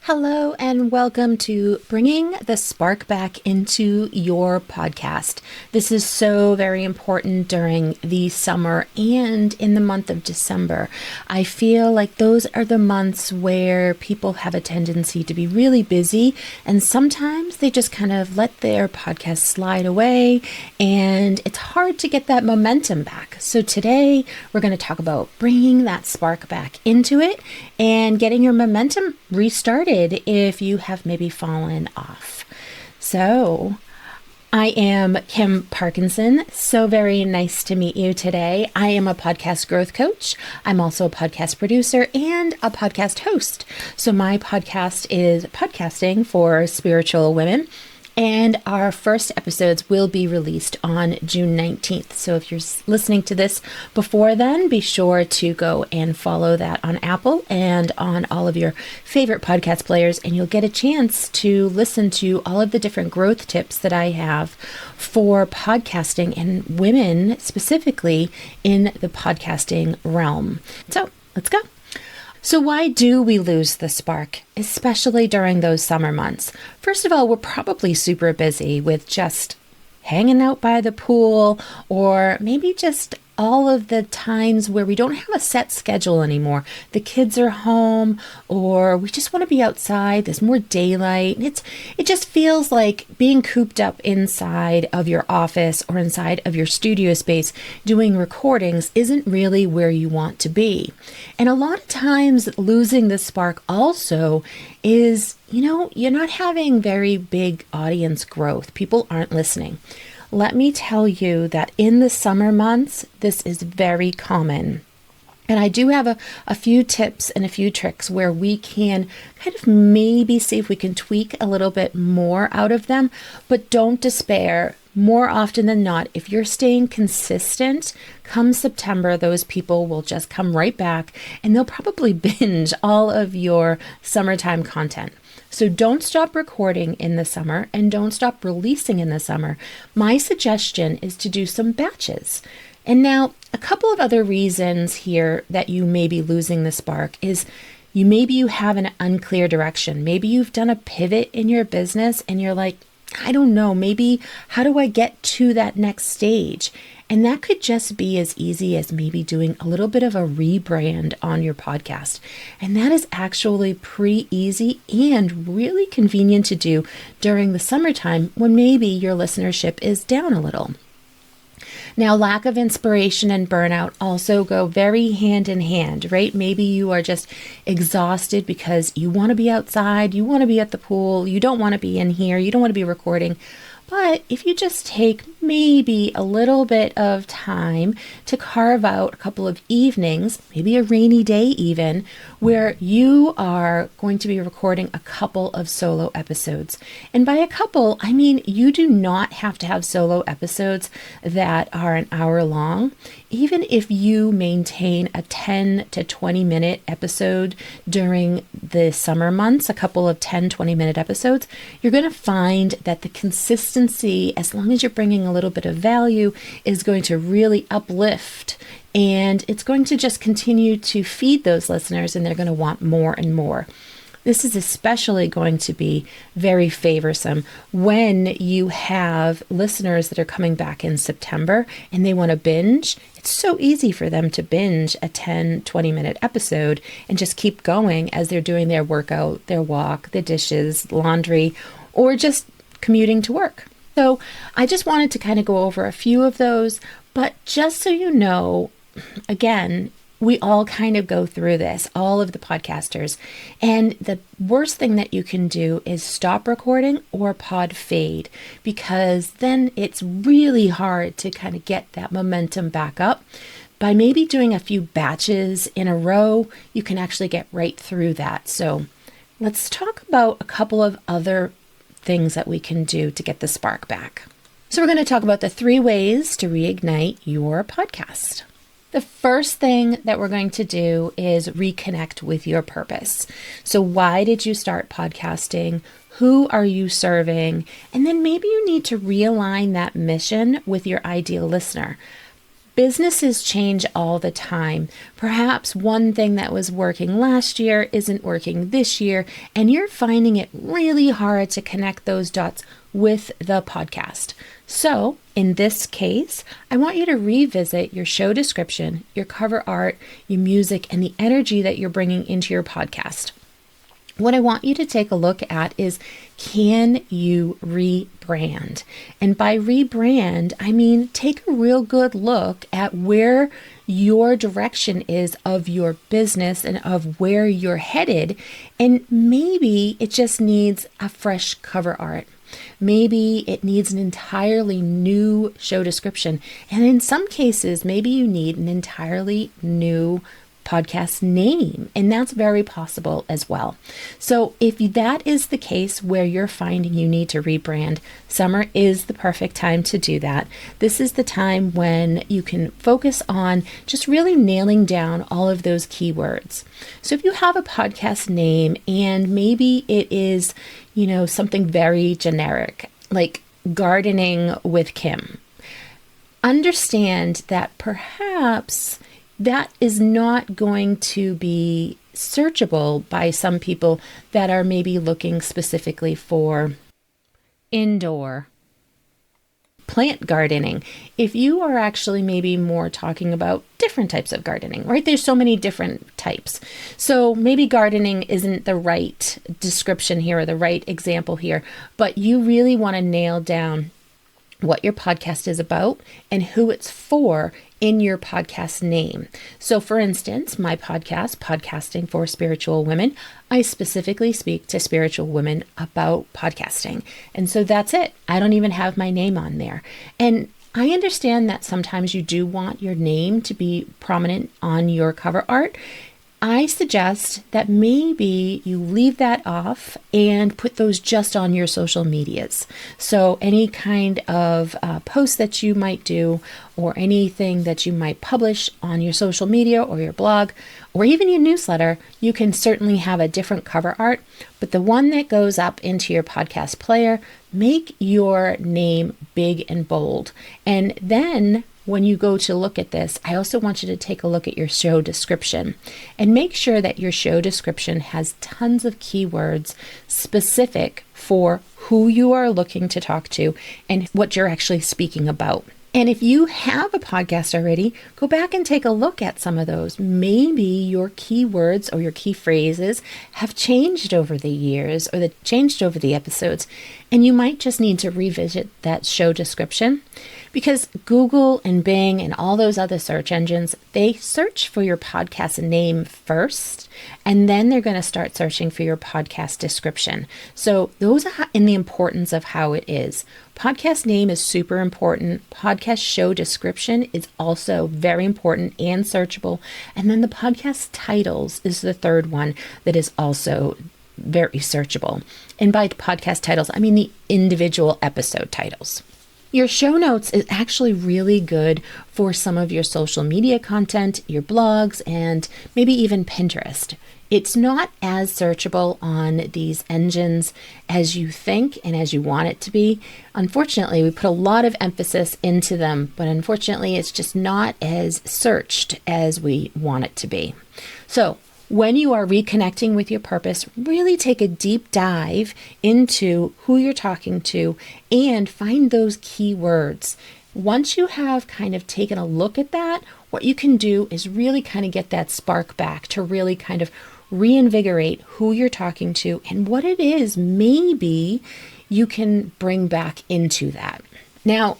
Hello and welcome to Bringing the Spark Back into your podcast. This is so very important during the summer and in the month of December. I feel like those are the months where people have a tendency to be really busy, and sometimes they just kind of let their podcast slide away and it's hard to get that momentum back. So today we're going to talk about bringing that spark back into it and getting your momentum restarted if you have maybe fallen off. So I am Kim Parkinson. So very nice to meet you today. I am a podcast growth coach. I'm also a podcast producer and a podcast host. So my podcast is podcasting for spiritual women. And our first episodes will be released on June 19th. So if you're listening to this before then, be sure to go and follow that on Apple and on all of your favorite podcast players. And you'll get a chance to listen to all of the different growth tips that I have for podcasting and women specifically in the podcasting realm. So let's go. So why do we lose the spark, especially during those summer months? First of all, we're probably super busy with just hanging out by the pool, or maybe just all of the times where we don't have a set schedule anymore. The kids are home, or we just want to be outside. There's more daylight. It just feels like being cooped up inside of your office or inside of your studio space doing recordings isn't really where you want to be. And a lot of times losing the spark also is, you're not having very big audience growth. People aren't listening. Let me tell you that in the summer months, this is very common. And I do have a few tips and a few tricks where we can kind of maybe see if we can tweak a little bit more out of them, but don't despair. More often than not, if you're staying consistent, come September, those people will just come right back and they'll probably binge all of your summertime content. So don't stop recording in the summer and don't stop releasing in the summer. My suggestion is to do some batches. And now a couple of other reasons here that you may be losing the spark is maybe you have an unclear direction. Maybe you've done a pivot in your business and you're like, I don't know, maybe how do I get to that next stage? And that could just be as easy as maybe doing a little bit of a rebrand on your podcast. And that is actually pretty easy and really convenient to do during the summertime when maybe your listenership is down a little. Now, lack of inspiration and burnout also go very hand in hand, right? Maybe you are just exhausted because you want to be outside, you want to be at the pool, you don't want to be in here, you don't want to be recording. But if you just take maybe a little bit of time to carve out a couple of evenings, maybe a rainy day even, where you are going to be recording a couple of solo episodes. And by a couple, I mean you do not have to have solo episodes that are an hour long. Even if you maintain a 10 to 20 minute episode during the summer months, a couple of 10, 20-minute episodes, you're going to find that the consistency, as long as you're bringing a little bit of value, is going to really uplift. And it's going to just continue to feed those listeners, and they're going to want more and more. This is especially going to be very favorsome when you have listeners that are coming back in September and they want to binge. It's so easy for them to binge a 10, 20-minute episode and just keep going as they're doing their workout, their walk, the dishes, laundry, or just commuting to work. So I just wanted to kind of go over a few of those, but just so you know, again, we all kind of go through this, all of the podcasters. And the worst thing that you can do is stop recording or pod fade, because then it's really hard to kind of get that momentum back up. By maybe doing a few batches in a row, you can actually get right through that. So let's talk about a couple of other things that we can do to get the spark back. So we're going to talk about the 3 ways to reignite your podcast. The first thing that we're going to do is reconnect with your purpose. So why did you start podcasting? Who are you serving? And then maybe you need to realign that mission with your ideal listener. Businesses change all the time. Perhaps one thing that was working last year isn't working this year, and you're finding it really hard to connect those dots with the podcast. So in this case, I want you to revisit your show description, your cover art, your music, and the energy that you're bringing into your podcast. What I want you to take a look at is, can you rebrand? And by rebrand, I mean take a real good look at where your direction is of your business and of where you're headed. And maybe it just needs a fresh cover art. Maybe it needs an entirely new show description. And in some cases, maybe you need an entirely new podcast name, and that's very possible as well. So if that is the case where you're finding you need to rebrand, summer is the perfect time to do that. This is the time when you can focus on just really nailing down all of those keywords. So if you have a podcast name and maybe it is, something very generic, like Gardening with Kim, understand that perhaps that is not going to be searchable by some people that are maybe looking specifically for indoor plant gardening. If you are actually maybe more talking about different types of gardening, right? There's so many different types. So maybe gardening isn't the right description here or the right example here, but you really want to nail down what your podcast is about and who it's for in your podcast name. So for instance, my podcast, Podcasting for Spiritual Women, I specifically speak to spiritual women about podcasting. And so that's it. I don't even have my name on there. And I understand that sometimes you do want your name to be prominent on your cover art. I suggest that maybe you leave that off and put those just on your social medias. So any kind of post that you might do or anything that you might publish on your social media or your blog or even your newsletter, you can certainly have a different cover art. But the one that goes up into your podcast player, make your name big and bold. And then when you go to look at this, I also want you to take a look at your show description and make sure that your show description has tons of keywords specific for who you are looking to talk to and what you're actually speaking about. And if you have a podcast already, go back and take a look at some of those. Maybe your keywords or your key phrases have changed over the years or changed over the episodes, and you might just need to revisit that show description. Because Google and Bing and all those other search engines, they search for your podcast name first, and then they're going to start searching for your podcast description. So those are in the importance of how it is. Podcast name is super important. Podcast show description is also very important and searchable. And then the podcast titles is the third one that is also very searchable. And by podcast titles, I mean the individual episode titles. Your show notes is actually really good for some of your social media content, your blogs, and maybe even Pinterest. It's not as searchable on these engines as you think and as you want it to be. Unfortunately, we put a lot of emphasis into them, but unfortunately, it's just not as searched as we want it to be. So, when you are reconnecting with your purpose, really take a deep dive into who you're talking to and find those key words. Once you have kind of taken a look at that, what you can do is really kind of get that spark back to really kind of reinvigorate who you're talking to and what it is maybe you can bring back into that. Now,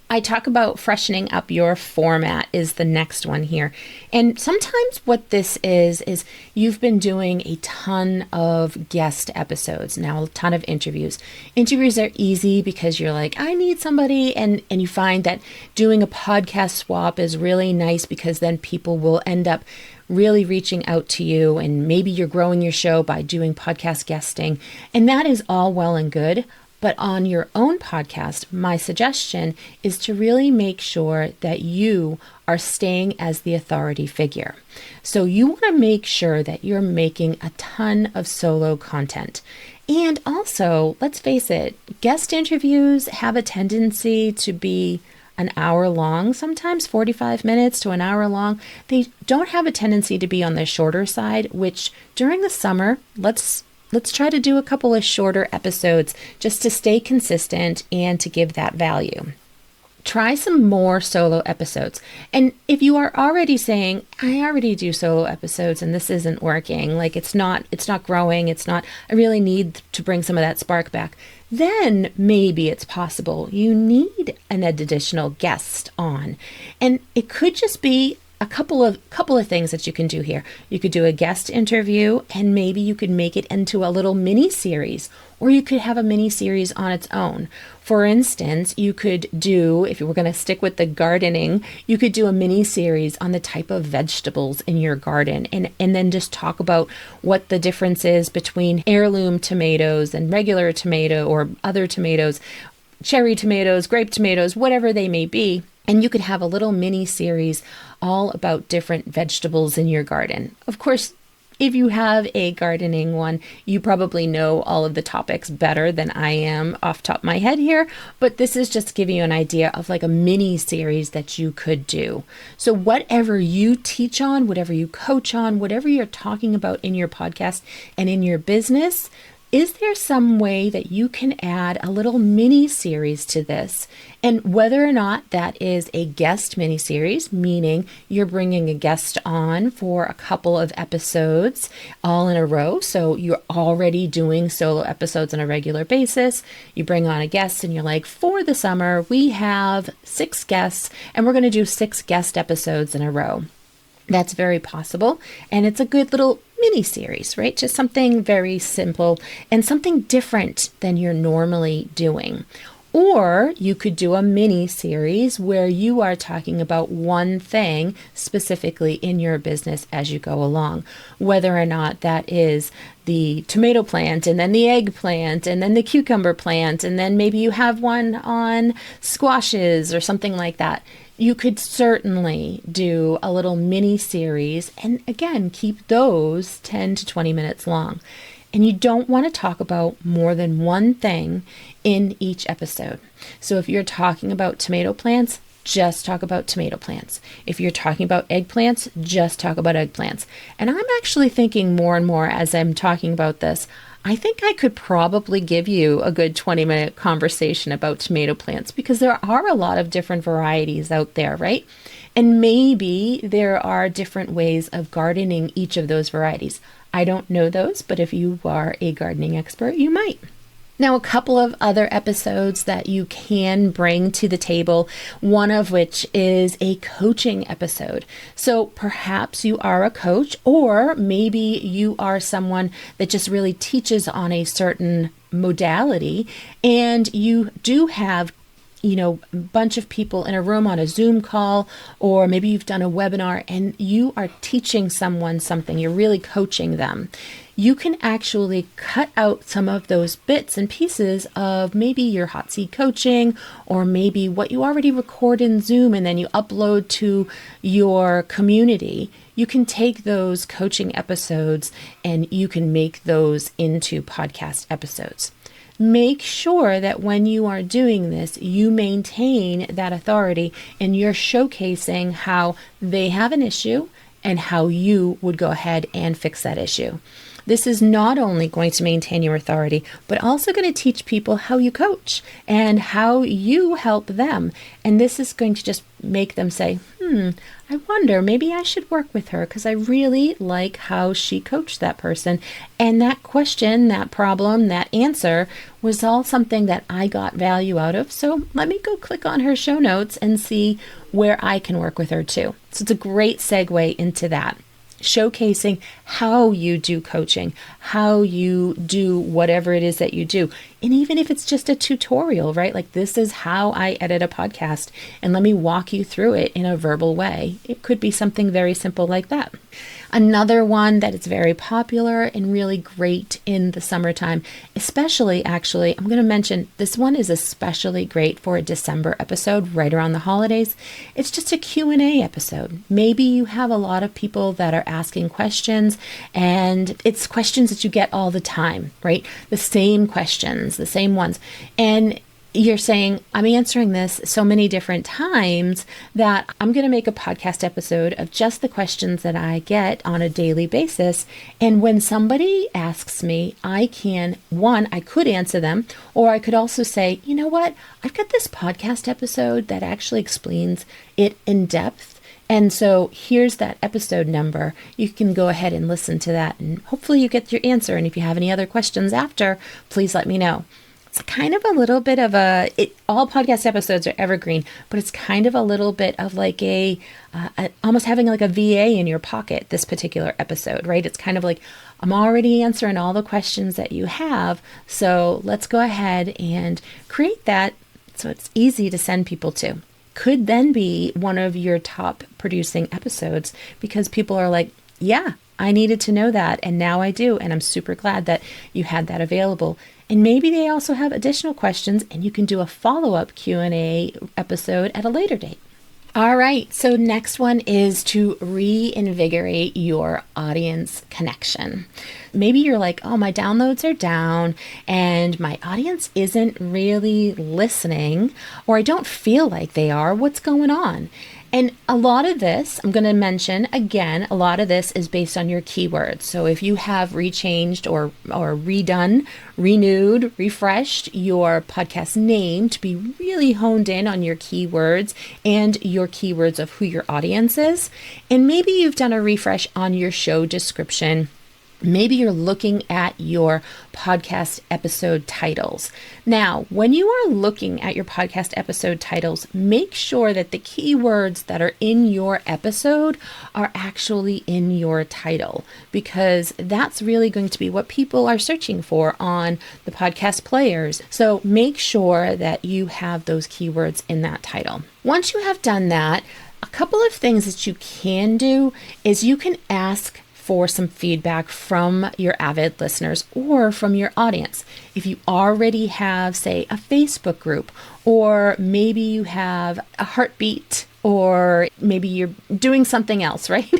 I talk about freshening up your format is the next one here. And sometimes what this is you've been doing a ton of guest episodes, now a ton of interviews. Interviews are easy because you're like, I need somebody. And you find that doing a podcast swap is really nice because then people will end up really reaching out to you. And maybe you're growing your show by doing podcast guesting. And that is all well and good. But on your own podcast, my suggestion is to really make sure that you are staying as the authority figure. So you want to make sure that you're making a ton of solo content. And also, let's face it, guest interviews have a tendency to be an hour long, sometimes 45 minutes to an hour long. They don't have a tendency to be on the shorter side, which during the summer, let's try to do a couple of shorter episodes just to stay consistent and to give that value. Try some more solo episodes. And if you are already saying, I already do solo episodes and this isn't working, like it's not growing, I really need to bring some of that spark back, then maybe it's possible you need an additional guest on. And it could just be a couple of things that you can do here. You could do a guest interview, and maybe you could make it into a little mini series, or you could have a mini series on its own. For instance, you could do, if you were going to stick with the gardening, you could do a mini series on the type of vegetables in your garden, and then just talk about what the difference is between heirloom tomatoes and regular tomato or other tomatoes, cherry tomatoes, grape tomatoes, whatever they may be. And you could have a little mini series all about different vegetables in your garden. Of course, if you have a gardening one, you probably know all of the topics better than I am off the top of my head here, but this is just giving you an idea of like a mini series that you could do. So whatever you teach on, whatever you coach on, whatever you're talking about in your podcast and in your business, is there some way that you can add a little mini series to this? And whether or not that is a guest mini series, meaning you're bringing a guest on for a couple of episodes all in a row. So you're already doing solo episodes on a regular basis. You bring on a guest and you're like, for the summer, we have 6 guests and we're going to do 6 guest episodes in a row. That's very possible. And it's a good little mini series, right? Just something very simple and something different than you're normally doing. Or you could do a mini series where you are talking about one thing specifically in your business as you go along, whether or not that is the tomato plant and then the eggplant and then the cucumber plant, and then maybe you have one on squashes or something like that. You could certainly do a little mini series and again, keep those 10 to 20 minutes long. And you don't want to talk about more than one thing in each episode. So if you're talking about tomato plants, just talk about tomato plants. If you're talking about eggplants, just talk about eggplants. And I'm actually thinking more and more as I'm talking about this, I think I could probably give you a good 20-minute conversation about tomato plants because there are a lot of different varieties out there, right? And maybe there are different ways of gardening each of those varieties. I don't know those, but if you are a gardening expert, you might. Now, a couple of other episodes that you can bring to the table, one of which is a coaching episode. So perhaps you are a coach, or maybe you are someone that just really teaches on a certain modality, and you do have a bunch of people in a room on a Zoom call, or maybe you've done a webinar and you are teaching someone something, you're really coaching them. You can actually cut out some of those bits and pieces of maybe your hot seat coaching, or maybe what you already record in Zoom and then you upload to your community. You can take those coaching episodes and you can make those into podcast episodes. Make sure that when you are doing this, you maintain that authority and you're showcasing how they have an issue and how you would go ahead and fix that issue. This is not only going to maintain your authority, but also going to teach people how you coach and how you help them. And this is going to just make them say, I wonder, maybe I should work with her because I really like how she coached that person. And that question, that problem, that answer was all something that I got value out of. So let me go click on her show notes and see where I can work with her too. So it's a great segue into that. Showcasing how you do coaching, how you do whatever it is that you do. And even if it's just a tutorial, right? Like, this is how I edit a podcast, and let me walk you through it in a verbal way. It could be something very simple like that. Another one that is very popular and really great in the summertime, especially actually, I'm going to mention this one is especially great for a December episode right around the holidays. It's just a Q&A episode. Maybe you have a lot of people that are asking questions, and it's questions that you get all the time, right? The same questions, the same ones. And you're saying, I'm answering this so many different times that I'm going to make a podcast episode of just the questions that I get on a daily basis. And when somebody asks me, I could answer them, or I could also say, you know what? I've got this podcast episode that actually explains it in depth. And so here's that episode number. You can go ahead and listen to that, and hopefully you get your answer. And if you have any other questions after, please let me know. It's kind of a little bit of all podcast episodes are evergreen, but it's kind of a little bit of like almost having like a VA in your pocket, this particular episode, right? It's kind of like, I'm already answering all the questions that you have. So let's go ahead and create that so it's easy to send people to. Could then be one of your top producing episodes because people are like, yeah, I needed to know that. And now I do. And I'm super glad that you had that available. And maybe they also have additional questions and you can do a follow-up Q&A episode at a later date. All right, so next one is to reinvigorate your audience connection. Maybe you're like, oh, my downloads are down and my audience isn't really listening, or I don't feel like they are. What's going on? And a lot of this, I'm going to mention again, a lot of this is based on your keywords. So if you have rechanged or redone, renewed, refreshed your podcast name to be really honed in on your keywords and your keywords of who your audience is, and maybe you've done a refresh on your show description. Maybe you're looking at your podcast episode titles. Now, when you are looking at your podcast episode titles, make sure that the keywords that are in your episode are actually in your title, because that's really going to be what people are searching for on the podcast players. So make sure that you have those keywords in that title. Once you have done that, a couple of things that you can do is you can ask for some feedback from your avid listeners or from your audience. If you already have, say, a Facebook group, or maybe you have a heartbeat, or maybe you're doing something else, right?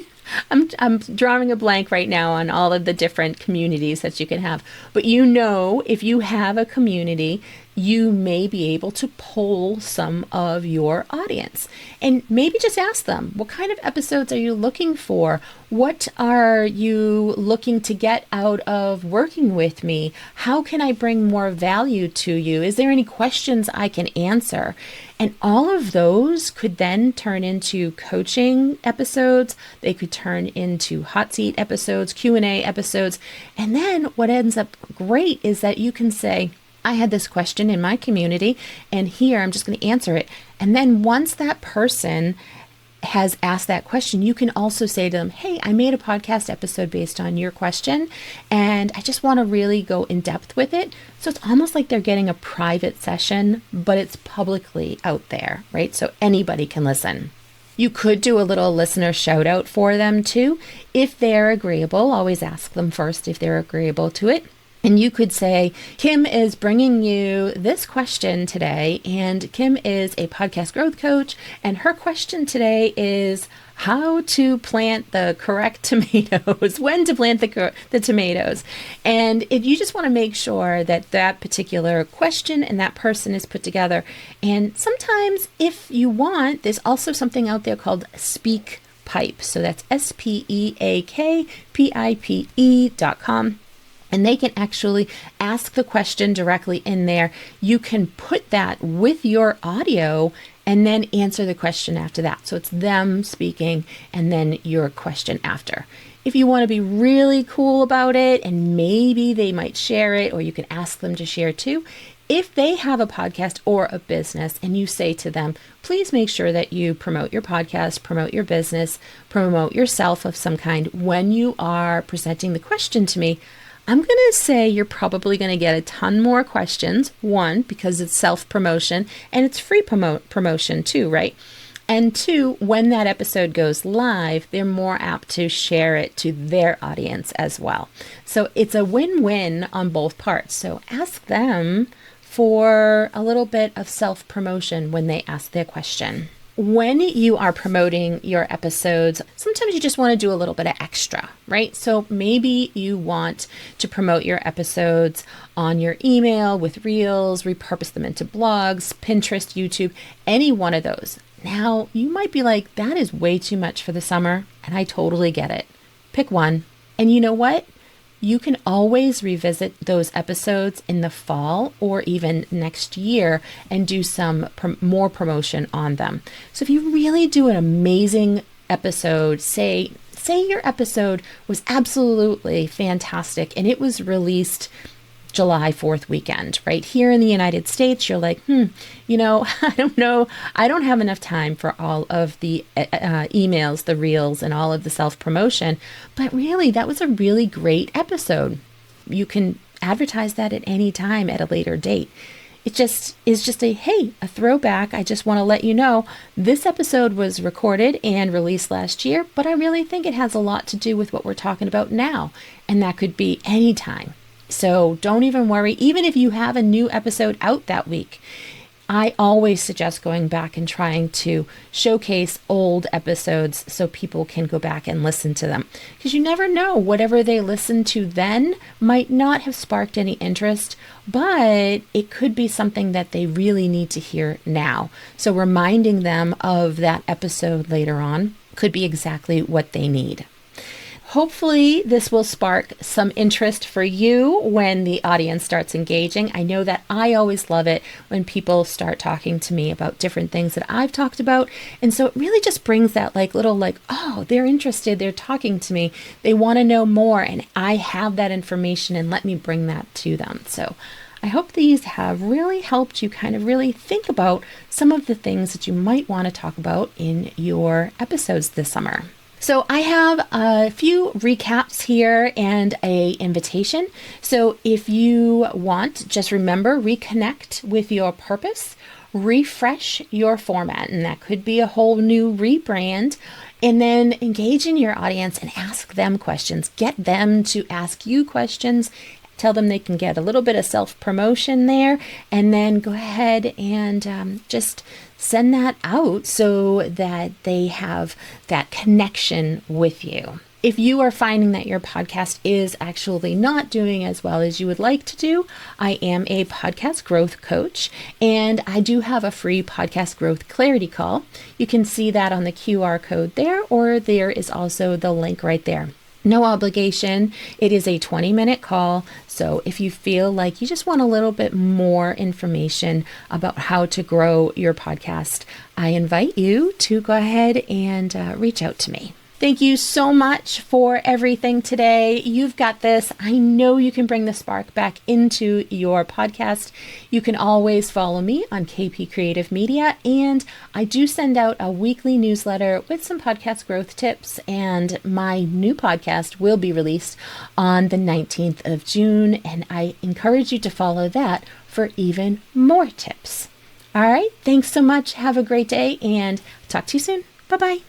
I'm drawing a blank right now on all of the different communities that you can have. But if you have a community, you may be able to poll some of your audience and maybe just ask them, what kind of episodes are you looking for? What are you looking to get out of working with me? How can I bring more value to you? Is there any questions I can answer? And all of those could then turn into coaching episodes. They could turn into hot seat episodes, Q&A episodes. And then what ends up great is that you can say, I had this question in my community, and here I'm just going to answer it. And then once that person has asked that question, you can also say to them, hey, I made a podcast episode based on your question, and I just want to really go in depth with it. So it's almost like they're getting a private session, but it's publicly out there, right? So anybody can listen. You could do a little listener shout out for them too. If they're agreeable, always ask them first if they're agreeable to it. And you could say, Kim is bringing you this question today, and Kim is a podcast growth coach, and her question today is how to plant the correct tomatoes, when to plant the tomatoes. And if you just want to make sure that that particular question and that person is put together. And sometimes if you want, there's also something out there called Speak Pipe. So that's SpeakPipe.com. And they can actually ask the question directly in there. You can put that with your audio and then answer the question after that. So it's them speaking and then your question after. If you want to be really cool about it, and maybe they might share it, or you can ask them to share too. If they have a podcast or a business and you say to them, please make sure that you promote your podcast, promote your business, promote yourself of some kind when you are presenting the question to me, I'm going to say you're probably going to get a ton more questions. One, because it's self-promotion and it's free promotion too, right? And two, when that episode goes live, they're more apt to share it to their audience as well. So it's a win-win on both parts. So ask them for a little bit of self-promotion when they ask their question. when you are promoting your episodes, sometimes you just want to do a little bit of extra, right? So maybe you want to promote your episodes on your email with reels, repurpose them into blogs, Pinterest, YouTube, any one of those. Now, you might be like, that is way too much for the summer, and I totally get it. Pick one. And you know what? You can always revisit those episodes in the fall or even next year and do some more promotion on them. So if you really do an amazing episode, say your episode was absolutely fantastic and it was released July 4th weekend, right here in the United States, you're like, I don't know. I don't have enough time for all of the emails, the reels, and all of the self-promotion. But really, that was a really great episode. You can advertise that at any time at a later date. It just is just a throwback. I just want to let you know this episode was recorded and released last year, but I really think it has a lot to do with what we're talking about now. And that could be any time. So don't even worry, even if you have a new episode out that week. I always suggest going back and trying to showcase old episodes so people can go back and listen to them. Because you never know, whatever they listened to then might not have sparked any interest, but it could be something that they really need to hear now. So reminding them of that episode later on could be exactly what they need. Hopefully this will spark some interest for you when the audience starts engaging. I know that I always love it when people start talking to me about different things that I've talked about. And so it really just brings that they're interested, they're talking to me, they want to know more, and I have that information and let me bring that to them. So I hope these have really helped you kind of really think about some of the things that you might want to talk about in your episodes this summer. So I have a few recaps here and an invitation. So if you want, just remember, reconnect with your purpose, refresh your format, and that could be a whole new rebrand, and then engage in your audience and ask them questions. Get them to ask you questions. Tell them they can get a little bit of self-promotion there, and then go ahead and just send that out so that they have that connection with you. If you are finding that your podcast is actually not doing as well as you would like to do, I am a podcast growth coach, and I do have a free podcast growth clarity call. You can see that on the QR code there, or there is also the link right there. No obligation. It is a 20-minute call. So if you feel like you just want a little bit more information about how to grow your podcast, I invite you to go ahead and reach out to me. Thank you so much for everything today. You've got this. I know you can bring the spark back into your podcast. You can always follow me on KP Creative Media, and I do send out a weekly newsletter with some podcast growth tips, and my new podcast will be released on the 19th of June, and I encourage you to follow that for even more tips. All right, thanks so much. Have a great day, and talk to you soon. Bye-bye.